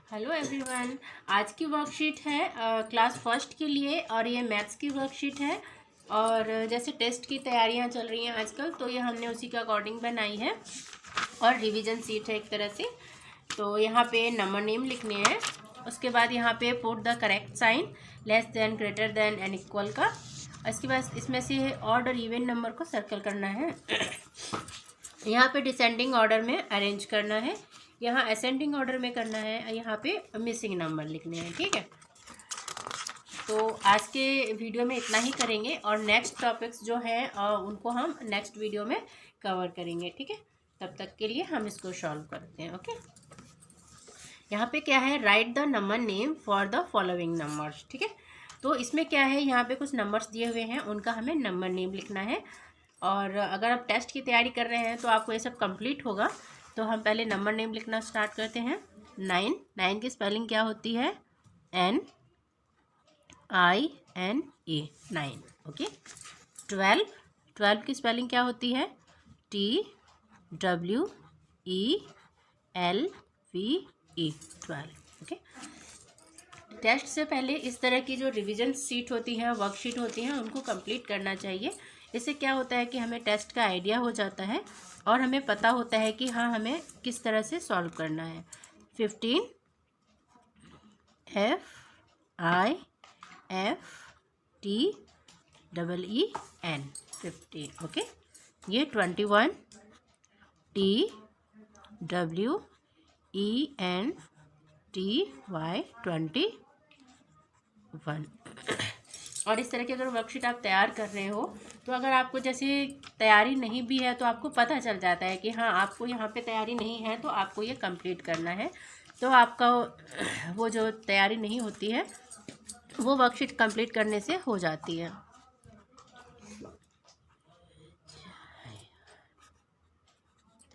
Hello everyone. आज की worksheet है क्लास फर्स्ट के लिए और ये मैथ्स की वर्कशीट है। और जैसे टेस्ट की तैयारियां चल रही हैं आजकल, तो ये हमने उसी के अकॉर्डिंग बनाई है और रिवीजन सीट है एक तरह से। तो यहाँ पे नंबर नेम लिखने हैं, उसके बाद यहाँ पे put the correct sign less than, greater than and equal का। इसके बाद इसमें से ऑड और इवन नंबर को सर्कल करना है। यहाँ पे डिसेंडिंग ऑर्डर में अरेंज करना है, यहाँ असेंडिंग ऑर्डर में करना है, यहाँ पे मिसिंग नंबर लिखने हैं। ठीक है, तो आज के वीडियो में इतना ही करेंगे और नेक्स्ट टॉपिक्स जो है उनको हम नेक्स्ट वीडियो में कवर करेंगे। ठीक है, तब तक के लिए हम इसको सॉल्व करते हैं। ओके, यहाँ पे क्या है, right the number name for the following numbers. ठीक है, तो इसमें क्या है, यहाँ पे कुछ नंबर्स दिए हुए हैं, उनका हमें नंबर नेम लिखना है। और अगर आप टेस्ट की तैयारी कर रहे हैं तो आपको ये सब कंप्लीट होगा। तो हम पहले नंबर नेम लिखना स्टार्ट करते हैं। 9 की स्पेलिंग क्या होती है? NINA, 9। ओके। 12 की स्पेलिंग क्या होती है? TWELVE, 12। ओके। टेस्ट से पहले इस तरह की जो रिवीजन सीट होती है, वर्कशीट होती हैं, उनको कंप्लीट करना चाहिए। इससे क्या होता है कि हमें टेस्ट का आइडिया हो जाता है और हमें पता होता है कि हाँ, हमें किस तरह से सॉल्व करना है। 15 FIFTEEN, 15। ओके। ये 21 TWENTY, 21। और इस तरह की अगर वर्कशीट आप तैयार कर रहे हो तो अगर आपको जैसे तैयारी नहीं भी है तो आपको पता चल जाता है कि हाँ, आपको यहाँ पे तैयारी नहीं है तो आपको ये कंप्लीट करना है। तो आपका वो जो तैयारी नहीं होती है वो वर्कशीट कंप्लीट करने से हो जाती है।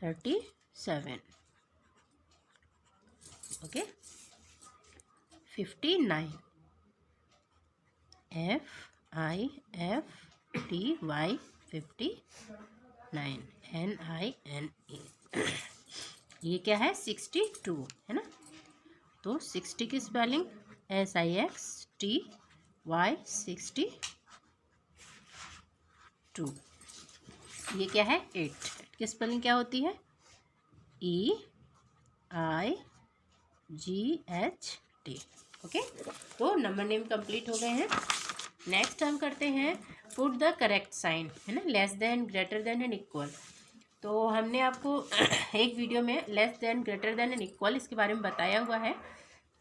थर्टी 37। ओके। 59 FIFTY, 59 NINA। ये क्या है? 62 है ना। तो 60 की स्पेलिंग SIXTY, 62। ये क्या है? 8 की स्पेलिंग क्या होती है? EIGHT। ओके, तो नंबर नेम कंप्लीट हो गए हैं। नेक्स्ट हम करते हैं पुट द करेक्ट साइन, है ना, less than, greater than and equal. तो हमने आपको एक वीडियो में less than, greater than and equal इसके बारे में बताया हुआ है।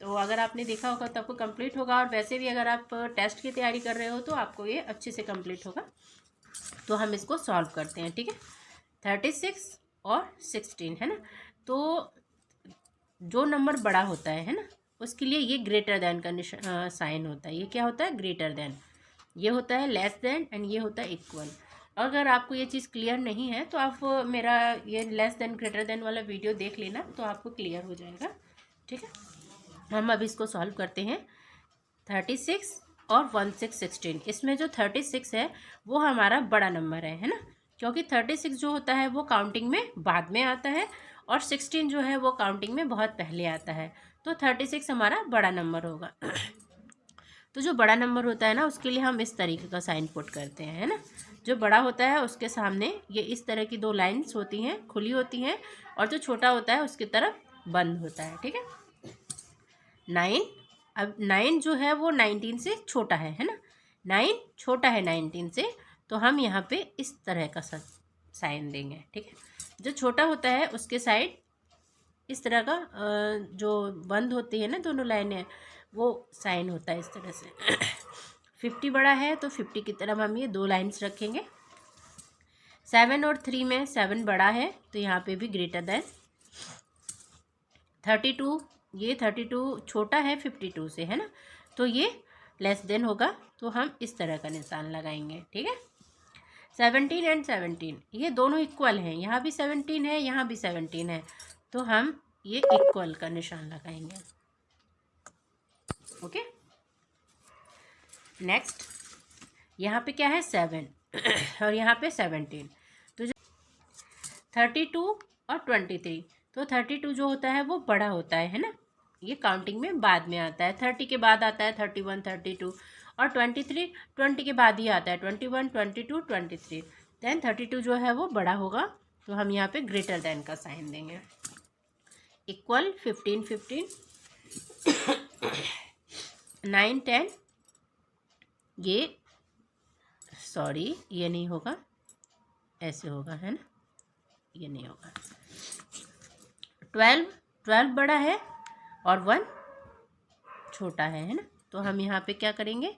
तो अगर आपने देखा होगा तो आपको कंप्लीट होगा, और वैसे भी अगर आप टेस्ट की तैयारी कर रहे हो तो आपको ये अच्छे से कंप्लीट होगा। तो हम इसको सॉल्व करते हैं। ठीक है, 36 और 16 है ना। तो जो नंबर बड़ा होता है ना, उसके लिए ये ग्रेटर देन का साइन होता है। ये क्या होता है? Greater than. ये होता है लेस देन एंड ये होता है इक्वल। अगर आपको ये चीज़ क्लियर नहीं है तो आप मेरा ये लेस देन, ग्रेटर देन वाला वीडियो देख लेना, तो आपको क्लियर हो जाएगा। ठीक है, हम अब इसको सॉल्व करते हैं। 36 और 16। इसमें जो 36 है वो हमारा बड़ा नंबर है ना, क्योंकि 36 जो होता है वो काउंटिंग में बाद में आता है और 16 जो है वो काउंटिंग में बहुत पहले आता है। तो 36 हमारा बड़ा नंबर होगा। तो जो बड़ा नंबर होता है ना, उसके लिए हम इस तरीके का साइन पुट करते हैं, है ना। जो बड़ा होता है उसके सामने ये इस तरह की 2 लाइन्स होती हैं, खुली होती हैं, और जो छोटा होता है उसकी तरफ बंद होता है। ठीक है, 9। अब 9 जो है वो 19 से छोटा है ना। 9 छोटा है 19 से, तो हम यहाँ पे इस तरह का साइन देंगे। ठीक है, जो छोटा होता है उसके साइड इस तरह का जो बंद होती है ना दोनों लाइनें, वो साइन होता है इस तरह से। 50 बड़ा है तो 50 की तरफ हम ये 2 लाइन्स रखेंगे। 7 और 3 में 7 बड़ा है तो यहाँ पे भी ग्रेटर देन। 32, ये 32 छोटा है 52 से, है ना, तो ये लेस देन होगा, तो हम इस तरह का निशान लगाएंगे। ठीक है, 17 एंड 17 ये दोनों इक्वल हैं, यहाँ भी 17 है, यहाँ भी 17 है, तो हम ये इक्वल का निशान लगाएंगे। ओके, नेक्स्ट यहाँ पे क्या है? 7 और यहाँ पे 17। तो जो 32 और 23, तो 32 जो होता है वो बड़ा होता है ना, ये काउंटिंग में बाद में आता है। 30 के बाद आता है 31, 32, और 23 20 के बाद ही आता है, 21, 22, 23। देन 32 जो है वो बड़ा होगा, तो हम यहाँ पे ग्रेटर देन का साइन देंगे। इक्वल 15, 15, 9, 10, ये सॉरी ये नहीं होगा, ऐसे होगा, है ना, ये नहीं होगा। 12 बड़ा है और 1 छोटा है ना, तो हम यहाँ पे क्या करेंगे,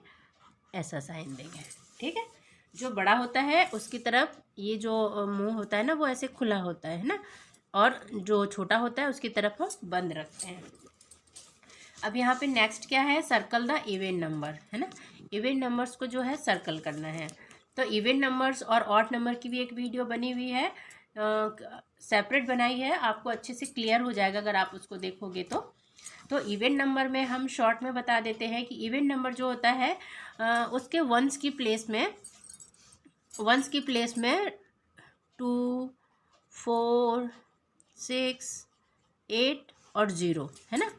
ऐसा साइन देंगे। ठीक है, जो बड़ा होता है उसकी तरफ ये जो मुंह होता है ना वो ऐसे खुला होता है ना, और जो छोटा होता है उसकी तरफ हम बंद रखते हैं। अब यहाँ पे नेक्स्ट क्या है, सर्कल द इवन नंबर, है ना। इवन नंबर्स को जो है सर्कल करना है। तो इवन नंबर्स और ऑड नंबर की भी एक वीडियो बनी हुई है, सेपरेट बनाई है, आपको अच्छे से क्लियर हो जाएगा अगर आप उसको देखोगे तो इवन नंबर में हम शॉर्ट में बता देते हैं कि इवन नंबर जो होता है उसके वंस की प्लेस में 2, 4, 6, 8 और 0, है ना,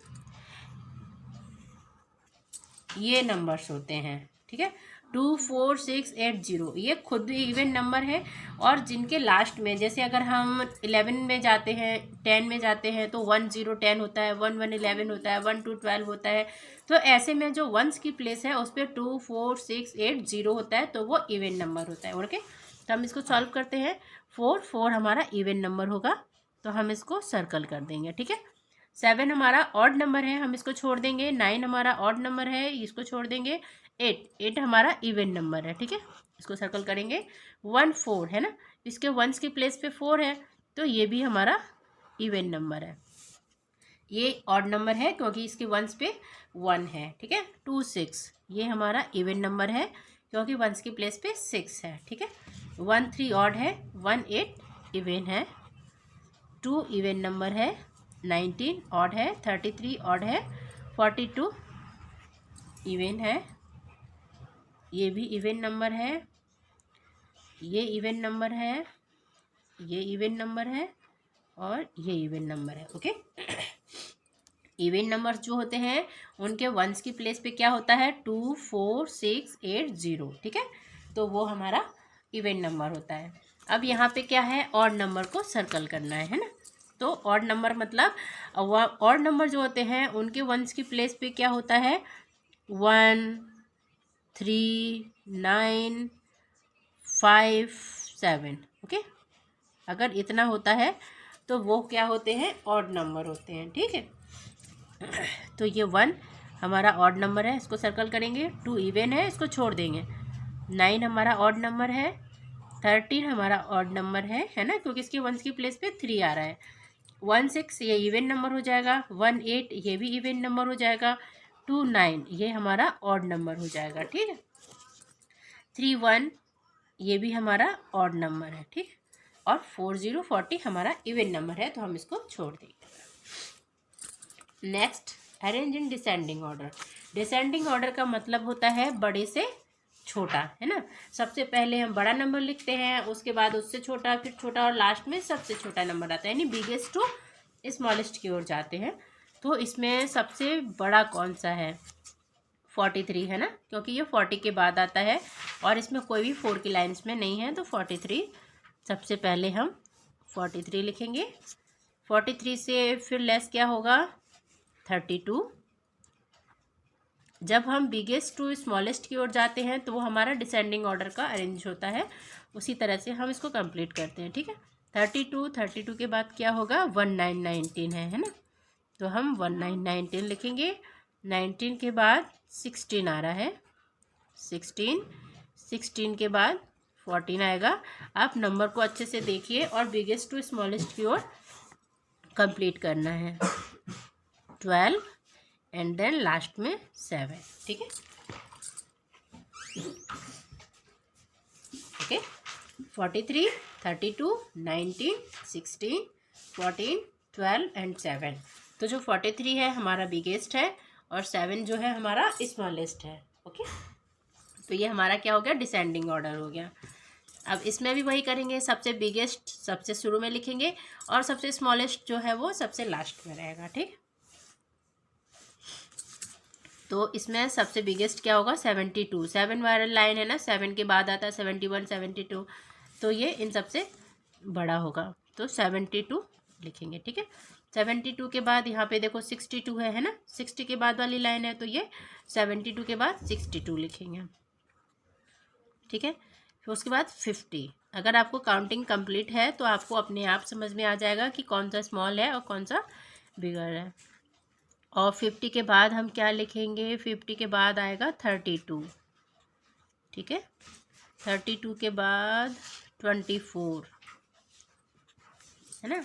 ये नंबर्स होते हैं। ठीक है, 2, 4, 6, 8, 0 ये खुद इवन नंबर है। और जिनके लास्ट में, जैसे अगर हम 11 में जाते हैं, 10 में जाते हैं, तो 1, 0, 10 होता है, 1, 1, 11 होता है, 1, 2, 12 होता है। तो ऐसे में जो वंस की प्लेस है उस पर 2, 4, 6, 8, 0 होता है, तो वो इवन नंबर होता है। ओके, तो हम इसको सॉल्व करते हैं। 4 हमारा इवन नंबर होगा, तो हम इसको सर्कल कर देंगे। ठीक है, 7 हमारा ऑड नंबर है, हम इसको छोड़ देंगे। 9 हमारा ऑड नंबर है, इसको छोड़ देंगे। 8 हमारा इवन नंबर है। ठीक है, इसको सर्कल करेंगे। 1, 4 है ना, इसके वंस की प्लेस पे 4 है, तो ये भी हमारा इवन नंबर है। ये ऑड नंबर है क्योंकि इसके वंस पे 1 है। ठीक है, 2, 6 ये हमारा इवन नंबर है क्योंकि वंस की प्लेस पे 6 है। ठीक है, 1, 3 ऑड है, 1, 8 इवन है, 2 इवन नंबर है, 19 ऑड है, 33 ऑड है, 42 इवन है, ये भी इवन नंबर है, ये इवन नंबर है, ये इवन नंबर है, और ये इवन नंबर है। ओके, इवन नंबर्स जो होते हैं उनके वंस की प्लेस पे क्या होता है, 2, 4, 6, 8, 0। ठीक है, तो वो हमारा इवन नंबर होता है। अब यहाँ पे क्या है, ऑड नंबर को सर्कल करना है ना। तो ऑड नंबर मतलब ऑड नंबर जो होते हैं उनके वंस की प्लेस पे क्या होता है, 1, 3, 9, 5, 7। ओके, अगर इतना होता है तो वो क्या होते हैं, ऑड नंबर होते हैं। ठीक है, तो ये 1 हमारा ऑड नंबर है, इसको सर्कल करेंगे। 2 इवन है, इसको छोड़ देंगे। 9 हमारा ऑड नंबर है, 13 हमारा ऑड नंबर है ना, क्योंकि इसके वंस की प्लेस पे 3 आ रहा है। 1, 6 ये इवन नंबर हो जाएगा। 1, 8 ये भी इवन नंबर हो जाएगा। 2, 9 ये हमारा ऑड नंबर हो जाएगा। ठीक है, 3, 1 ये भी हमारा ऑड नंबर है। ठीक, और 4, 0, 40 हमारा इवन नंबर है, तो हम इसको छोड़ देंगे। Next, arrange in descending order. Descending order का मतलब होता है बड़े से छोटा, है ना। सबसे पहले हम बड़ा नंबर लिखते हैं, उसके बाद उससे छोटा, फिर छोटा, और लास्ट में सबसे छोटा नंबर आता है, यानी बिगेस्ट टू स्मॉलेस्ट की ओर जाते हैं। तो इसमें सबसे बड़ा कौन सा है, 43 है ना, क्योंकि ये 40 के बाद आता है और इसमें कोई भी 4 की लाइन्स में नहीं है, तो 43 सबसे पहले हम 43 लिखेंगे। 43 से फिर लेस क्या होगा, 32। जब हम बिगेस्ट टू स्मॉलेस्ट की ओर जाते हैं तो वो हमारा डिसेंडिंग ऑर्डर का अरेंज होता है, उसी तरह से हम इसको कंप्लीट करते हैं। ठीक है, 32 के बाद क्या होगा, 1919 है ना, तो हम 1919 लिखेंगे। 19 के बाद 16 आ रहा है, 16 के बाद 14 आएगा। आप नंबर को अच्छे से देखिए और बिगेस्ट टू स्मॉलेस्ट की ओर कंप्लीट करना है। 12 एंड देन लास्ट में 7। ठीक है, ओके, 43, 32, 19, 16, 14, 12 एंड 7। तो जो 43 है हमारा बिगेस्ट है और 7 जो है हमारा स्मॉलेस्ट है। ओके, तो ये हमारा क्या हो गया, डिसेंडिंग ऑर्डर हो गया। अब इसमें भी वही करेंगे, सबसे बिगेस्ट सबसे शुरू में लिखेंगे और सबसे स्मॉलेस्ट जो है वो सबसे लास्ट में रहेगा। ठीक, तो इसमें सबसे बिगेस्ट क्या होगा 72, 7 वाला लाइन है ना, 7 के बाद आता है 71, 72, तो ये इन सबसे बड़ा होगा, तो 72 लिखेंगे। ठीक है, 72 के बाद यहाँ पे देखो 62 है ना, 60 के बाद वाली लाइन है, तो ये 72 के बाद 62 लिखेंगे। ठीक है, फिर उसके बाद 50। अगर आपको काउंटिंग कंप्लीट है तो आपको अपने आप समझ में आ जाएगा कि कौन सा स्मॉल है और कौन सा बिगर है। और 50 के बाद हम क्या लिखेंगे, 50 के बाद आएगा 32। ठीक है, 32 के बाद 24, है ना।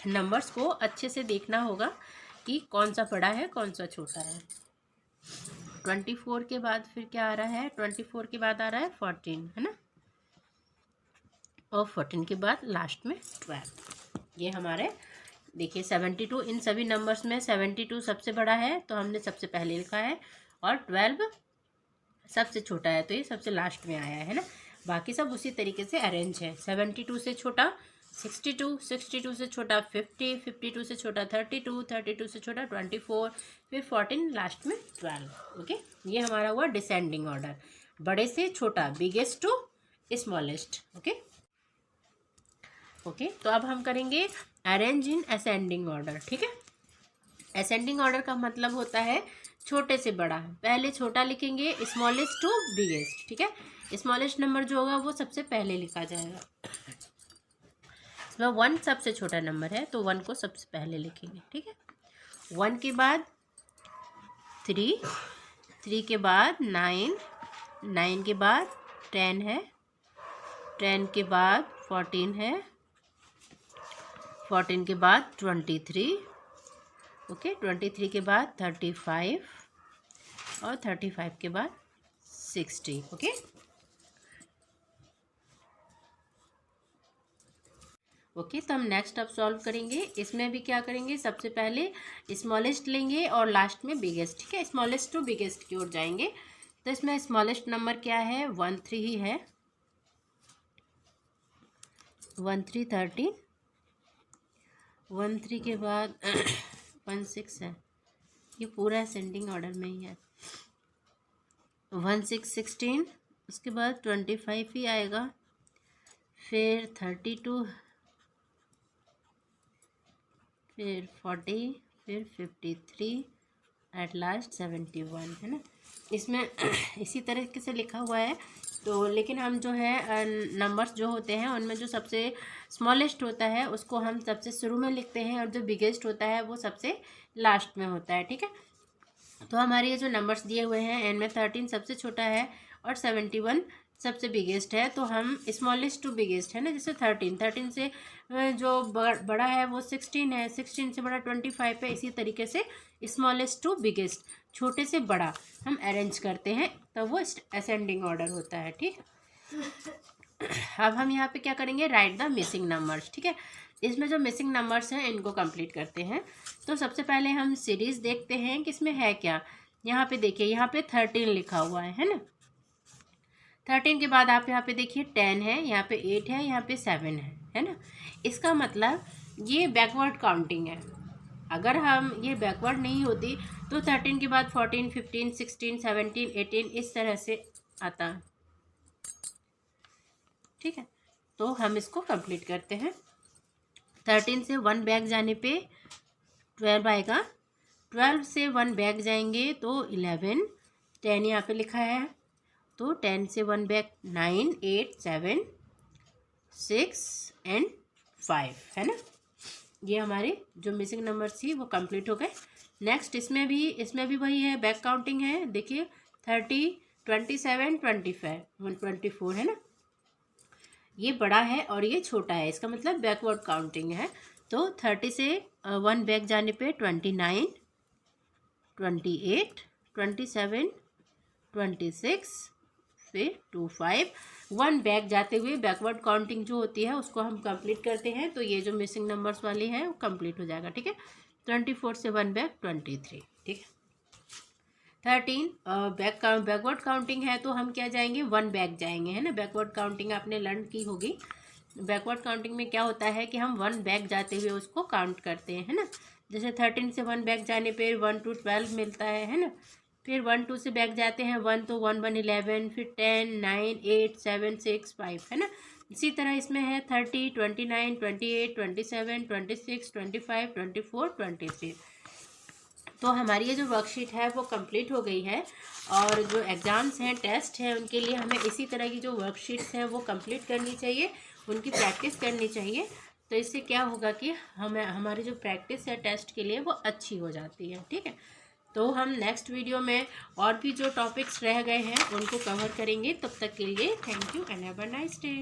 नंबर्स को अच्छे से देखना होगा कि कौन सा बड़ा है कौन सा छोटा है। 24 के बाद फिर क्या आ रहा है, 24 के बाद आ रहा है 14, है ना, और 14 के बाद लास्ट में 12। ये हमारे देखिए 72, इन सभी नंबर्स में 72 सबसे बड़ा है तो हमने सबसे पहले लिखा है, और 12 सबसे छोटा है तो ये सबसे लास्ट में आया है ना। बाकी सब उसी तरीके से अरेंज है। 72 से छोटा 62, 62 से छोटा 50, 52 से छोटा 32, 32 से छोटा 24, फिर 14, लास्ट में 12। ओके, ये हमारा हुआ डिसेंडिंग ऑर्डर, बड़े से छोटा, बिगेस्ट टू स्मॉलेस्ट। ओके, तो अब हम करेंगे अरेंज इन असेंडिंग ऑर्डर। ठीक है, असेंडिंग ऑर्डर का मतलब होता है छोटे से बड़ा, पहले छोटा लिखेंगे, स्मॉलेस्ट टू बिगेस्ट। ठीक है, स्मॉलेस्ट नंबर जो होगा वो सबसे पहले लिखा जाएगा। इसमें 1 सबसे छोटा नंबर है तो 1 को सबसे पहले लिखेंगे। ठीक है, 1 के बाद 3, 3 के बाद 9, 9 के बाद 10 है, 10 के बाद 14 है, 14 के बाद 23, ओके, 23 के बाद 35, और 35 के बाद 60। ओके, तो हम नेक्स्ट अब सॉल्व करेंगे। इसमें भी क्या करेंगे, सबसे पहले स्मॉलेस्ट लेंगे और लास्ट में बिगेस्ट। ठीक है, स्मॉलेस्ट टू बिगेस्ट की ओर जाएंगे। तो इसमें स्मॉलेस्ट नंबर क्या है, 13 ही है, 13, 13, 13 के बाद 16 है, ये पूरा असेंडिंग ऑर्डर में ही है। 16, 16, उसके बाद 25 ही आएगा, फिर 32, फिर 40, फिर 53, एट लास्ट 71, है ना। इसमें इसी तरीके से लिखा हुआ है, तो लेकिन हम जो है नंबर्स जो होते हैं उनमें जो सबसे स्मॉलेस्ट होता है उसको हम सबसे शुरू में लिखते हैं, और जो बिगेस्ट होता है वो सबसे लास्ट में होता है। ठीक है, तो हमारे ये जो नंबर्स दिए हुए हैं, इनमें 13 सबसे छोटा है और 71 सबसे बिगेस्ट है, तो हम स्मॉलेस्ट टू बिगेस्ट, है ना, जैसे 13 से जो बड़ा है वो 16 है, 16 से बड़ा 25 है, इसी तरीके से स्मॉलेस्ट टू बिगेस्ट, छोटे से बड़ा हम अरेंज करते हैं, तब वो असेंडिंग ऑर्डर होता है। ठीक है, अब हम यहाँ पे क्या करेंगे, राइट द मिसिंग नंबर्स। ठीक है, इसमें जो मिसिंग नंबर्स हैं इनको कंप्लीट करते हैं। तो सबसे पहले हम सीरीज़ देखते हैं कि इसमें है क्या। यहाँ पे देखिए, यहाँ पे 13 लिखा हुआ है ना, 13 के बाद आप यहाँ पे देखिए 10 है, यहाँ पे 8 है, यहाँ पे 7 है ना। इसका मतलब ये बैकवर्ड काउंटिंग है। अगर हम ये बैकवर्ड नहीं होती तो 13 के बाद 14, 15, 16, 17, 18 इस तरह से आता। ठीक है, तो हम इसको कंप्लीट करते हैं। 13 से 1 बैक जाने पे 12 आएगा, 12 से 1 बैक जाएंगे तो 11, 10 यहाँ पे लिखा है, तो 10 से 1 बैक 9, 8, 7, 6 एंड 5, है ना। ये हमारे जो मिसिंग नंबर थी वो कंप्लीट हो गए। नेक्स्ट इसमें भी वही है, बैक काउंटिंग है। देखिए 30, 27, 25, 124, है ना। ये बड़ा है और ये छोटा है, इसका मतलब बैकवर्ड काउंटिंग है। तो 30 से 1 बैक जाने पे 29, 28, 27, 26, फिर 25, 1 बैक जाते हुए बैकवर्ड काउंटिंग जो होती है उसको हम कंप्लीट करते हैं। तो ये जो मिसिंग नंबर्स वाली है वो कंप्लीट हो जाएगा। ठीक है, 24 से 1 बैक 23। ठीक है, 13 बैकवर्ड काउंटिंग है तो हम क्या जाएंगे, 1 बैक जाएंगे, है ना। बैकवर्ड काउंटिंग आपने लर्न की होगी। बैकवर्ड काउंटिंग में क्या होता है कि हम 1 बैक जाते हुए उसको काउंट करते हैं, है ना। जैसे 13 से 1 बैक जाने पे 1 to 12 मिलता है ना। फिर 1 2 से बैक जाते हैं 1 तो 1 1 11, फिर 10 9 8 7 6 5 है ना। इसी तरह इसमें है 30 29 28 27 26 25 24 23। तो हमारी ये जो वर्कशीट है वो कंप्लीट हो गई है। और जो एग्ज़ाम्स हैं, टेस्ट हैं, उनके लिए हमें इसी तरह की जो वर्कशीट्स हैं वो कंप्लीट करनी चाहिए, उनकी प्रैक्टिस करनी चाहिए। तो इससे क्या होगा कि हमें हमारी जो प्रैक्टिस है टेस्ट के लिए वो अच्छी हो जाती है। ठीक है, तो हम नेक्स्ट वीडियो में और भी जो टॉपिक्स रह गए हैं उनको कवर करेंगे। तब तक के लिए thank you and have a nice day.